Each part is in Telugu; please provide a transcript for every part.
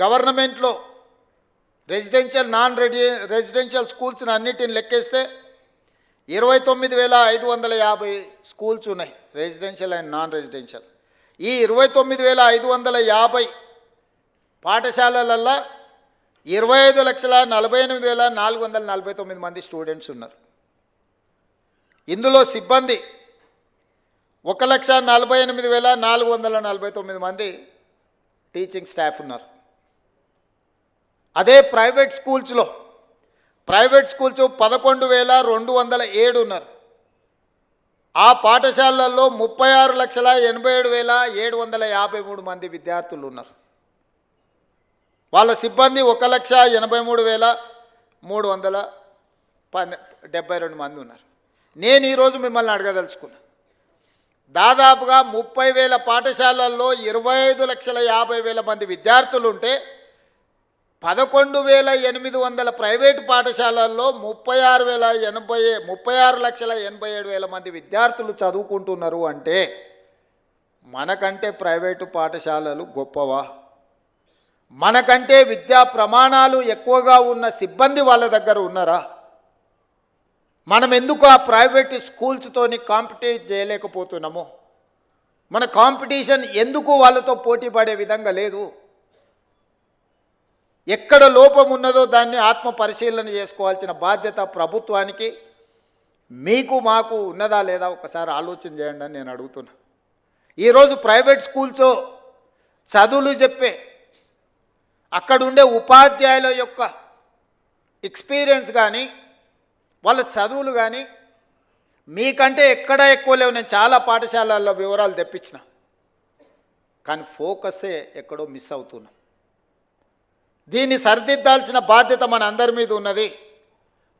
గవర్నమెంట్లో రెసిడెన్షియల్ నాన్ రెసిడెన్షియల్ స్కూల్స్ని అన్నిటిని లెక్కేస్తే 29,550 స్కూల్స్ ఉన్నాయి, రెసిడెన్షియల్ అండ్ నాన్ రెసిడెన్షియల్. ఈ 29,550 పాఠశాలలల్లో 25,48,449 మంది స్టూడెంట్స్ ఉన్నారు. ఇందులో సిబ్బంది 1,48,449 మంది టీచింగ్ స్టాఫ్ ఉన్నారు. అదే ప్రైవేట్ స్కూల్స్ 11,207 ఉన్నారు. ఆ పాఠశాలల్లో 36,87,753 మంది విద్యార్థులు ఉన్నారు. వాళ్ళ సిబ్బంది 1,83,372 మంది ఉన్నారు. నేను ఈరోజు మిమ్మల్ని అడగదలుచుకున్నా, దాదాపుగా 30,000 పాఠశాలల్లో 25,50,000 మంది విద్యార్థులు ఉంటే 11,800 ప్రైవేటు పాఠశాలల్లో 36,87,000 మంది విద్యార్థులు చదువుకుంటున్నారు అంటే మనకంటే ప్రైవేటు పాఠశాలలు గొప్పవా? మనకంటే విద్యా ప్రమాణాలు ఎక్కువగా ఉన్న సిబ్బంది వాళ్ళ దగ్గర ఉన్నారా? మనం ఎందుకు ఆ ప్రైవేట్ స్కూల్స్తోని కాంపిటీట్ చేయలేకపోతున్నాము? మన కాంపిటీషన్ ఎందుకు వాళ్ళతో పోటీ పడే విధంగా లేదు? ఎక్కడ లోపం ఉన్నదో దాన్ని ఆత్మ పరిశీలన చేసుకోవాల్సిన బాధ్యత ప్రభుత్వానికి, మీకు మాకు ఉన్నదా లేదా ఒకసారి ఆలోచన చేయండి అని నేను అడుగుతున్నా. ఈరోజు ప్రైవేట్ స్కూల్స్ చదువులు చెప్పే అక్కడుండే ఉపాధ్యాయుల యొక్క ఎక్స్పీరియన్స్ కానీ వాళ్ళ చదువులు కానీ మీకంటే ఎక్కడ ఎక్కువ లేవు. నేను చాలా పాఠశాలల్లో వివరాలు తెప్పించిన, కానీ ఫోకసే ఎక్కడో మిస్ అవుతున్నాం. దీన్ని సరిదిద్దాల్సిన బాధ్యత మన అందరి మీద ఉన్నది.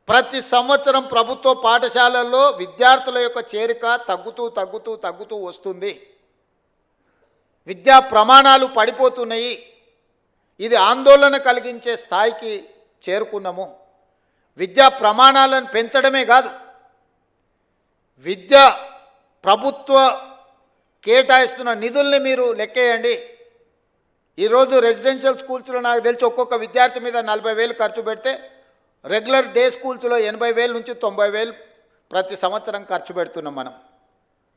ప్రతి సంవత్సరం ప్రభుత్వ పాఠశాలల్లో విద్యార్థుల యొక్క చేరిక తగ్గుతూ వస్తుంది. విద్యా ప్రమాణాలు పడిపోతున్నాయి. ఇది ఆందోళన కలిగించే స్థాయికి చేరుకున్నాము. విద్యా ప్రమాణాలను పెంచడమే కాదు, ప్రభుత్వ కేటాయిస్తున్న నిధుల్ని మీరు లెక్కేయండి. ఈరోజు రెసిడెన్షియల్ స్కూల్స్లో నాకు తెలిసి ఒక్కొక్క విద్యార్థి మీద 40,000 ఖర్చు పెడితే రెగ్యులర్ డే స్కూల్స్లో 80,000 నుంచి 90,000 ప్రతి సంవత్సరం ఖర్చు పెడుతున్నాం మనం.